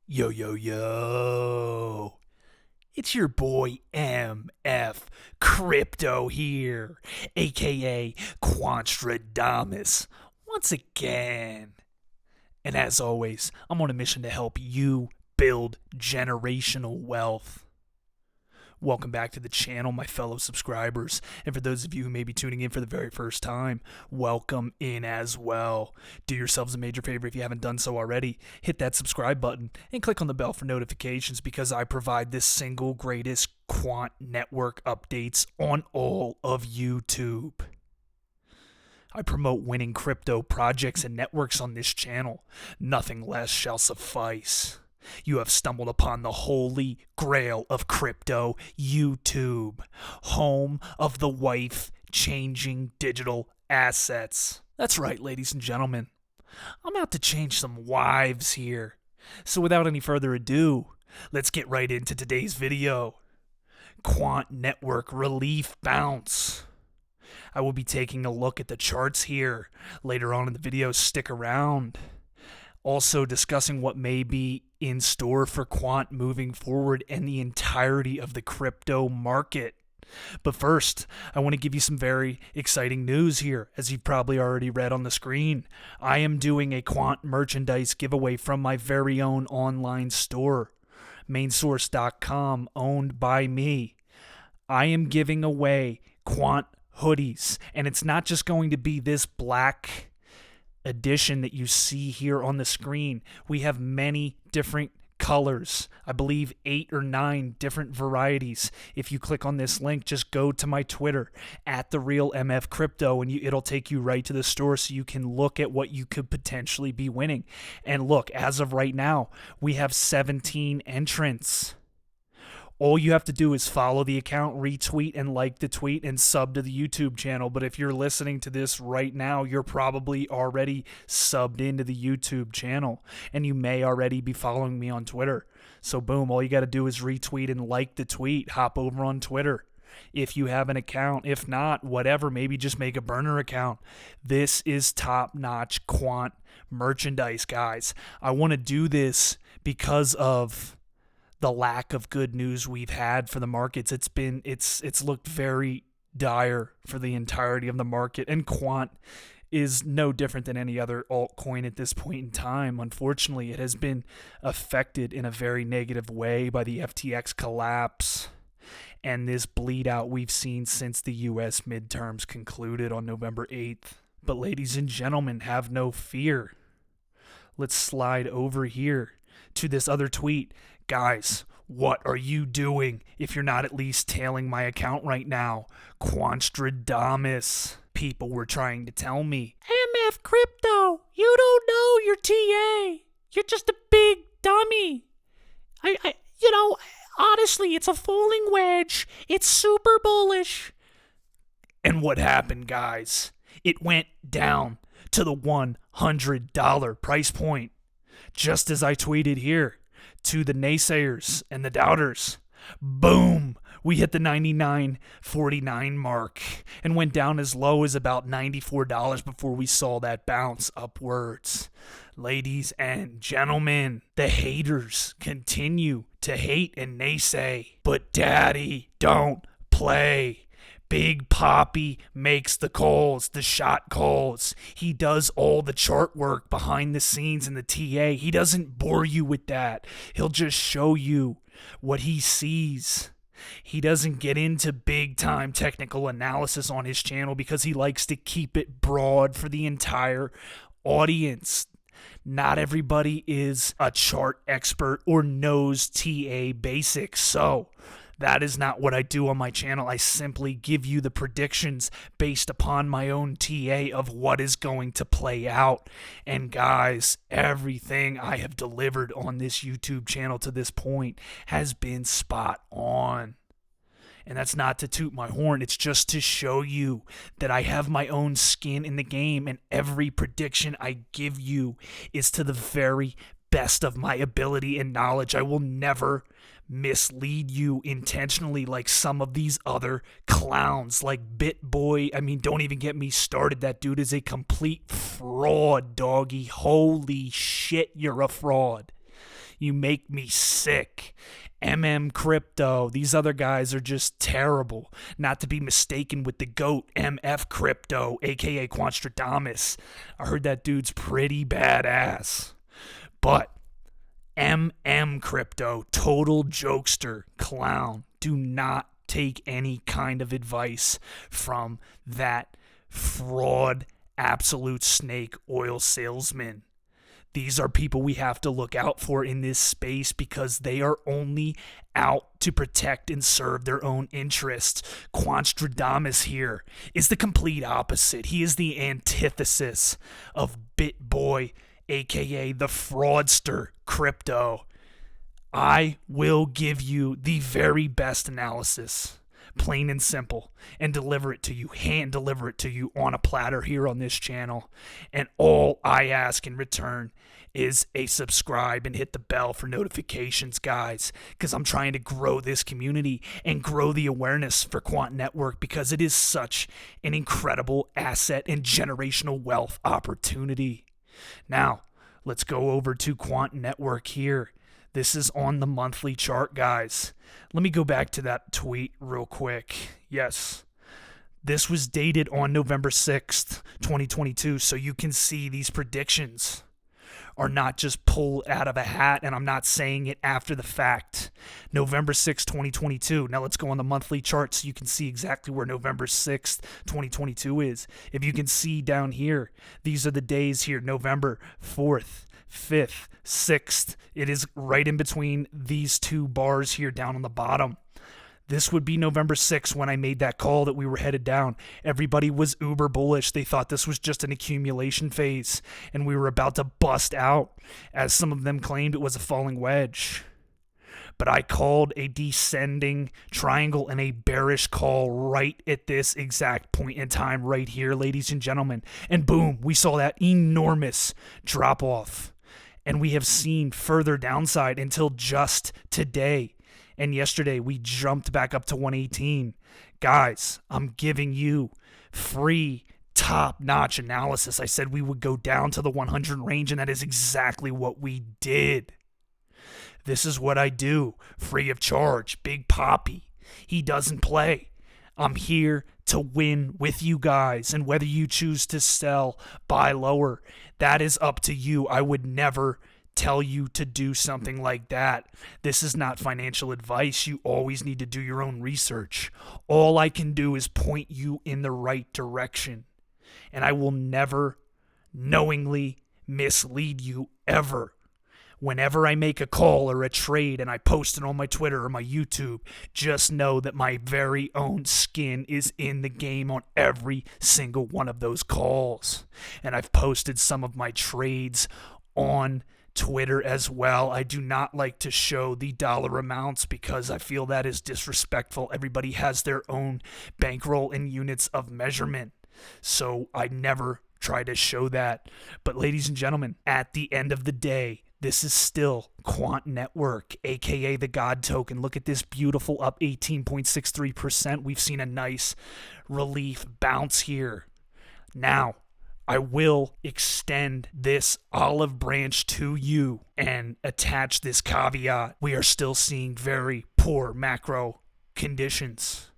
Yo, yo, yo. It's your boy MF Crypto here, aka Quanstradamus, once again. And as always, I'm on a mission to help you build generational wealth. Welcome back to the channel, my fellow subscribers. And for those of you who may be tuning in for the very first time, welcome in as well. Do yourselves a major favor if you haven't done so already. Hit that subscribe button and click on the bell for notifications because I provide the single greatest quant network updates on all of YouTube. I promote winning crypto projects and networks on this channel. Nothing less shall suffice. You have stumbled upon the holy grail of crypto, YouTube, home of the wife-changing digital assets. That's right, ladies and gentlemen. I'm out to change some wives here. So without any further ado, let's get right into today's video. Quant Network Relief Bounce. I will be taking a look at the charts here later on in the video. Stick around. Also discussing what may be in store for Quant moving forward and the entirety of the crypto market. But first, I want to give you some very exciting news here, as you've probably already read on the screen. I am doing a Quant merchandise giveaway from my very own online store, mainsource.com, owned by me. I am giving away Quant hoodies, and it's not just going to be this black edition that you see here on the screen. We have many different colors. I believe 8 or 9 different varieties. If you click on this link, just go to my Twitter at @therealmfcrypto and it'll take you right to the store so you can look at what you could potentially be winning. And look, as of right now, we have 17 entrants. All you have to do is follow the account, retweet and like the tweet, and sub to the YouTube channel. But if you're listening to this right now, you're probably already subbed into the YouTube channel, and you may already be following me on Twitter. So boom, all you got to do is retweet and like the tweet. Hop over on Twitter if you have an account. If not, whatever, maybe just make a burner account. This is top-notch Quant merchandise, guys. I want to do this because of the lack of good news we've had for the markets. It's looked very dire for the entirety of the market, and Quant is no different than any other altcoin at this point in time. Unfortunately, it has been affected in a very negative way by the FTX collapse and this bleed out we've seen since the US midterms concluded on November 8th. But ladies and gentlemen, have no fear. Let's slide over here to this other tweet. Guys, what are you doing if you're not at least tailing my account right now? Quanstradamus. People were trying to tell me, MF Crypto, you don't know your TA. You're just a big dummy. Honestly, it's a falling wedge. It's super bullish. And what happened, guys? It went down to the $100 price point. Just as I tweeted here to the naysayers and the doubters. Boom! We hit the $99.49 mark and went down as low as about $94 before we saw that bounce upwards. Ladies and gentlemen, the haters continue to hate and naysay, but daddy don't play. Big Papi makes the calls, the shot calls. He does all the chart work behind the scenes in the TA. He doesn't bore you with that. He'll just show you what he sees. He doesn't get into big time technical analysis on his channel because he likes to keep it broad for the entire audience. Not everybody is a chart expert or knows TA basics, so that is not what I do on my channel. I simply give you the predictions based upon my own TA of what is going to play out. And guys, everything I have delivered on this YouTube channel to this point has been spot on. And that's not to toot my horn. It's just to show you that I have my own skin in the game, and every prediction I give you is to the very best of my ability and knowledge. I will never mislead you intentionally like some of these other clowns like BitBoy. I mean, don't even get me started. That dude is a complete fraud, doggy. Holy shit, you're a fraud. You make me sick. Crypto. These other guys are just terrible. Not to be mistaken with the GOAT, MF Crypto, aka Quant. I heard that dude's pretty badass. But Crypto, total jokester, clown. Do not take any kind of advice from that fraud, absolute snake oil salesman. These are people we have to look out for in this space because they are only out to protect and serve their own interests. Quant here is the complete opposite. He is the antithesis of BitBoy, aka the fraudster Crypto. I will give you the very best analysis, plain and simple, and deliver it to you, hand deliver it to you on a platter here on this channel. And all I ask in return is a subscribe and hit the bell for notifications, guys, because I'm trying to grow this community and grow the awareness for Quant Network because it is such an incredible asset and generational wealth opportunity. Now, let's go over to Quant Network here. This is on the monthly chart, guys. Let me go back to that tweet real quick. Yes. This was dated on November 6th, 2022, so you can see these predictions are not just pulled out of a hat, and I'm not saying it after the fact. November 6th, 2022. Now let's go on the monthly chart so you can see exactly where November 6th, 2022 is. If you can see down here, these are the days here, November 4th, 5th, 6th. It is right in between these two bars here down on the bottom. This would be November 6th when I made that call that we were headed down. Everybody was uber bullish. They thought this was just an accumulation phase and we were about to bust out. As some of them claimed, it was a falling wedge. But I called a descending triangle and a bearish call right at this exact point in time right here, ladies and gentlemen. And boom, we saw that enormous drop off. And we have seen further downside until just today. And yesterday we jumped back up to 118. Guys, I'm giving you free top-notch analysis. I said we would go down to the 100 range, and that is exactly what we did. This is what I do, free of charge. Big Poppy, he doesn't play. I'm here to win with you guys, and whether you choose to sell, buy lower, that is up to you. I would never tell you to do something like that. This is not financial advice. You always need to do your own research. All I can do is point you in the right direction, and I will never knowingly mislead you ever. Whenever I make a call or a trade and I post it on my Twitter or my YouTube, just know that my very own skin is in the game on every single one of those calls. And I've posted some of my trades on Twitter as well. I do not like to show the dollar amounts because I feel that is disrespectful. Everybody has their own bankroll and units of measurement. So I never try to show that. But ladies and gentlemen, at the end of the day, this is still Quant Network, aka the God Token. Look at this beautiful up 18.63%. We've seen a nice relief bounce here. Now, I will extend this olive branch to you and attach this caveat. We are still seeing very poor macro conditions.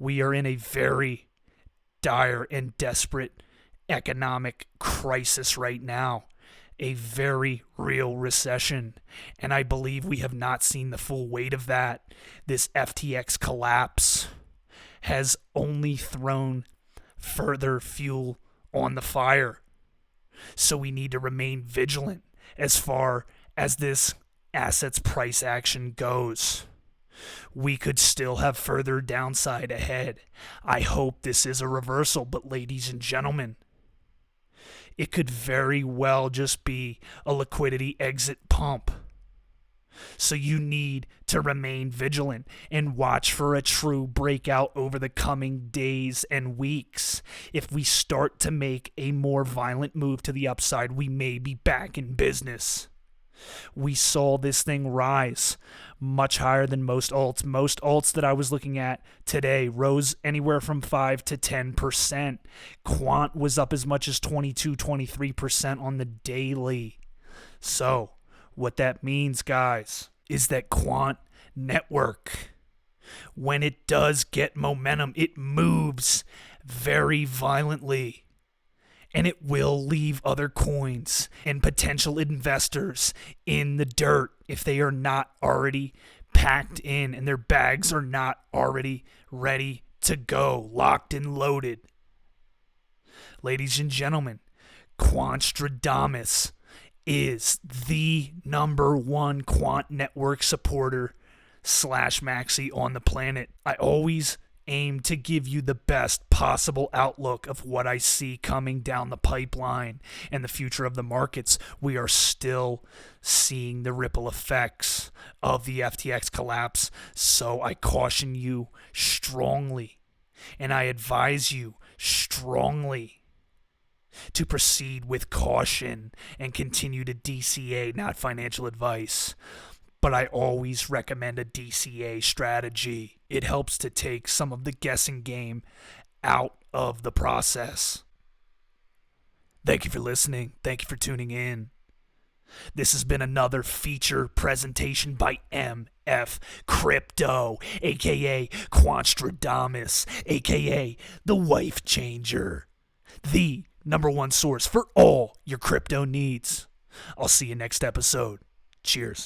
We are in a very dire and desperate economic crisis right now. A very real recession, and I believe we have not seen the full weight of that. This FTX collapse has only thrown further fuel on the fire. So we need to remain vigilant as far as this asset's price action goes. We could still have further downside ahead. I hope this is a reversal, but ladies and gentlemen, it could very well just be a liquidity exit pump. So you need to remain vigilant and watch for a true breakout over the coming days and weeks. If we start to make a more violent move to the upside, we may be back in business. We saw this thing rise much higher than most alts. Most alts that I was looking at today rose anywhere from 5 to 10%. Quant was up as much as 22, 23% on the daily. So What that means, guys, is that Quant Network, when it does get momentum, it moves very violently. And it will leave other coins and potential investors in the dirt if they are not already packed in and their bags are not already ready to go, locked and loaded. Ladies and gentlemen, Quantstradamus is the number one quant network supporter / maxi on the planet. I always aim to give you the best possible outlook of what I see coming down the pipeline and the future of the markets. We are still seeing the ripple effects of the FTX collapse, so I caution you strongly and I advise you strongly to proceed with caution and continue to DCA, not financial advice. But I always recommend a DCA strategy. It helps to take some of the guessing game out of the process. Thank you for listening. Thank you for tuning in. This has been another feature presentation by MF Crypto, aka Quantstradamus, aka the Wife Changer, the number one source for all your crypto needs. I'll see you next episode. Cheers.